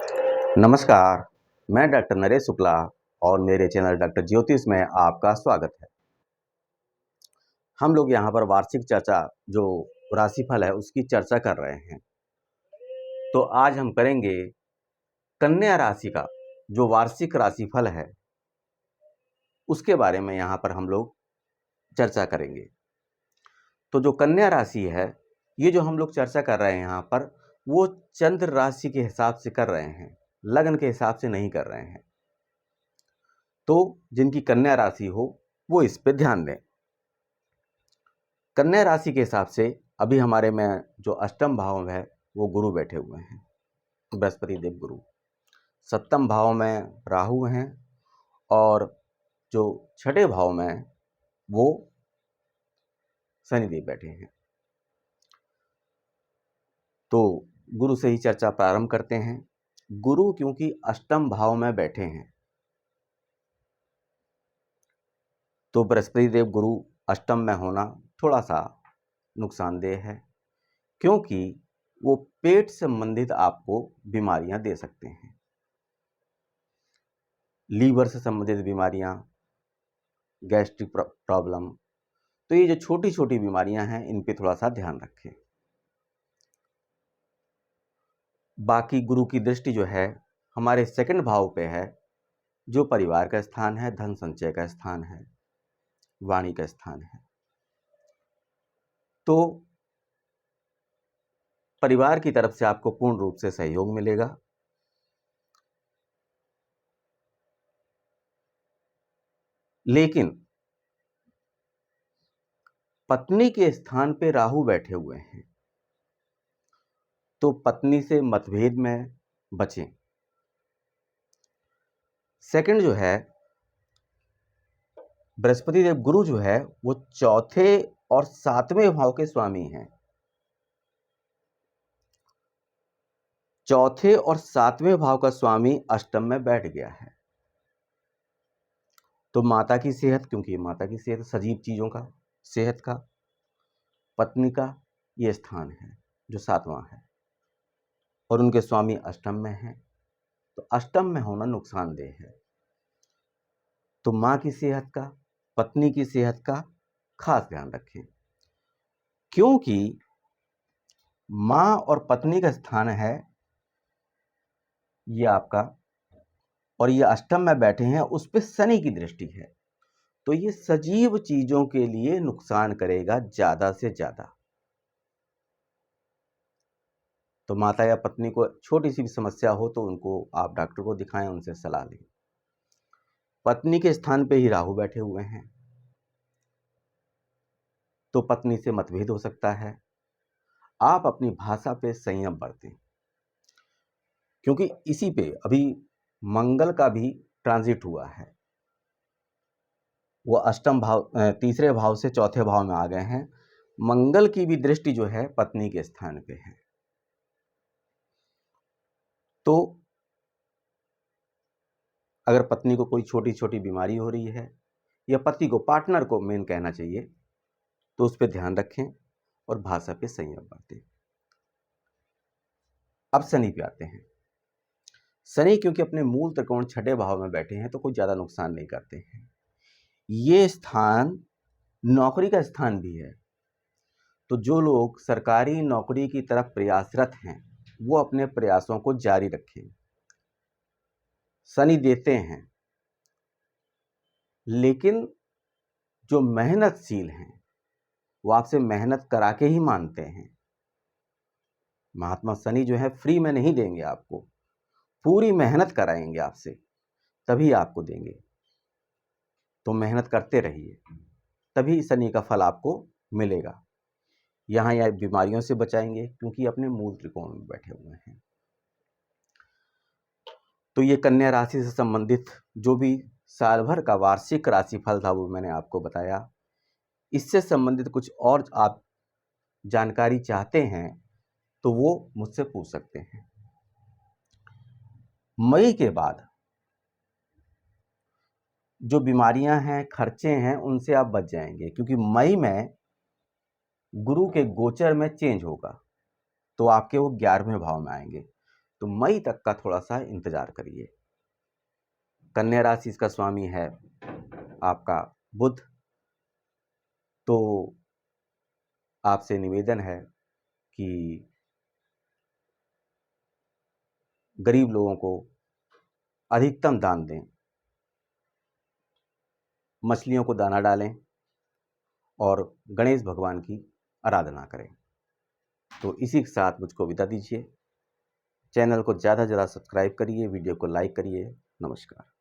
नमस्कार, मैं डॉक्टर नरेश शुक्ला और मेरे चैनल डॉक्टर ज्योतिष में आपका स्वागत है। हम लोग यहाँ पर वार्षिक चर्चा जो राशिफल है उसकी चर्चा कर रहे हैं। तो आज हम करेंगे कन्या राशि का जो वार्षिक राशिफल है उसके बारे में यहाँ पर हम लोग चर्चा करेंगे। तो जो कन्या राशि है ये जो हम लोग चर्चा कर रहे हैं यहाँ पर वो चंद्र राशि के हिसाब से कर रहे हैं, लग्न के हिसाब से नहीं कर रहे हैं। तो जिनकी कन्या राशि हो वो इस पे ध्यान दें। कन्या राशि के हिसाब से अभी हमारे में जो अष्टम भाव में है वो गुरु बैठे हुए हैं, बृहस्पति देव गुरु। सप्तम भाव में राहु हैं और जो छठे भाव में वो शनिदेव बैठे हैं। तो गुरु से ही चर्चा प्रारंभ करते हैं। गुरु क्योंकि अष्टम भाव में बैठे हैं तो बृहस्पति देव गुरु अष्टम में होना थोड़ा सा नुकसानदेह है, क्योंकि वो पेट संबंधित आपको बीमारियां दे सकते हैं। लीवर से संबंधित बीमारियां, गैस्ट्रिक प्रॉब्लम, तो ये जो छोटी छोटी बीमारियां हैं इन पे थोड़ा सा ध्यान रखें। बाकी गुरु की दृष्टि जो है हमारे सेकंड भाव पे है, जो परिवार का स्थान है, धन संचय का स्थान है, वाणी का स्थान है। तो परिवार की तरफ से आपको पूर्ण रूप से सहयोग मिलेगा। लेकिन पत्नी के स्थान पे राहु बैठे हुए हैं तो पत्नी से मतभेद में बचें। सेकंड जो है बृहस्पति देव गुरु जो है वो चौथे और सातवें भाव के स्वामी हैं। चौथे और सातवें भाव का स्वामी अष्टम में बैठ गया है। तो माता की सेहत, क्योंकि माता की सेहत सजीव चीजों का सेहत का, पत्नी का ये स्थान है जो सातवां है और उनके स्वामी अष्टम में हैं, तो अष्टम में होना नुकसानदेह है। तो मां की सेहत का, पत्नी की सेहत का खास ध्यान रखें, क्योंकि मां और पत्नी का स्थान है ये आपका, और ये अष्टम में बैठे हैं, उस पे शनि की दृष्टि है। तो ये सजीव चीजों के लिए नुकसान करेगा ज्यादा से ज्यादा। तो माता या पत्नी को छोटी सी भी समस्या हो तो उनको आप डॉक्टर को दिखाएं, उनसे सलाह लें। पत्नी के स्थान पे ही राहु बैठे हुए हैं तो पत्नी से मतभेद हो सकता है। आप अपनी भाषा पे संयम बरतें, क्योंकि इसी पे अभी मंगल का भी ट्रांजिट हुआ है। वो अष्टम भाव, तीसरे भाव से चौथे भाव में आ गए हैं। मंगल की भी दृष्टि जो है पत्नी के स्थान पे है। तो अगर पत्नी को कोई छोटी छोटी बीमारी हो रही है या पति को, पार्टनर को मेन कहना चाहिए, तो उस पर ध्यान रखें और भाषा पे संयम बरतें। अब शनि पे आते हैं। शनि क्योंकि अपने मूल त्रिकोण छठे भाव में बैठे हैं तो कोई ज्यादा नुकसान नहीं करते हैं। ये स्थान नौकरी का स्थान भी है, तो जो लोग सरकारी नौकरी की तरफ प्रयासरत हैं वो अपने प्रयासों को जारी रखें। शनि देते हैं, लेकिन जो मेहनतशील हैं वो आपसे मेहनत करा के ही मानते हैं। महात्मा शनि जो है फ्री में नहीं देंगे आपको, पूरी मेहनत कराएंगे आपसे, तभी आपको देंगे। तो मेहनत करते रहिए, तभी शनि का फल आपको मिलेगा। यहाँ या बीमारियों से बचाएंगे क्योंकि अपने मूल त्रिकोण में बैठे हुए हैं। तो ये कन्या राशि से संबंधित जो भी साल भर का वार्षिक राशिफल था वो मैंने आपको बताया। इससे संबंधित कुछ और आप जानकारी चाहते हैं तो वो मुझसे पूछ सकते हैं। मई के बाद जो बीमारियां हैं, खर्चे हैं, उनसे आप बच जाएंगे, क्योंकि मई में गुरु के गोचर में चेंज होगा तो आपके वो 11वें भाव में आएंगे। तो मई तक का थोड़ा सा इंतज़ार करिए। कन्या राशि इसका स्वामी है आपका बुध। तो आपसे निवेदन है कि गरीब लोगों को अधिकतम दान दें, मछलियों को दाना डालें और गणेश भगवान की आराधना करें। तो इसी के साथ मुझको विदा दीजिए। चैनल को ज़्यादा से ज़्यादा सब्सक्राइब करिए, वीडियो को लाइक करिए। नमस्कार।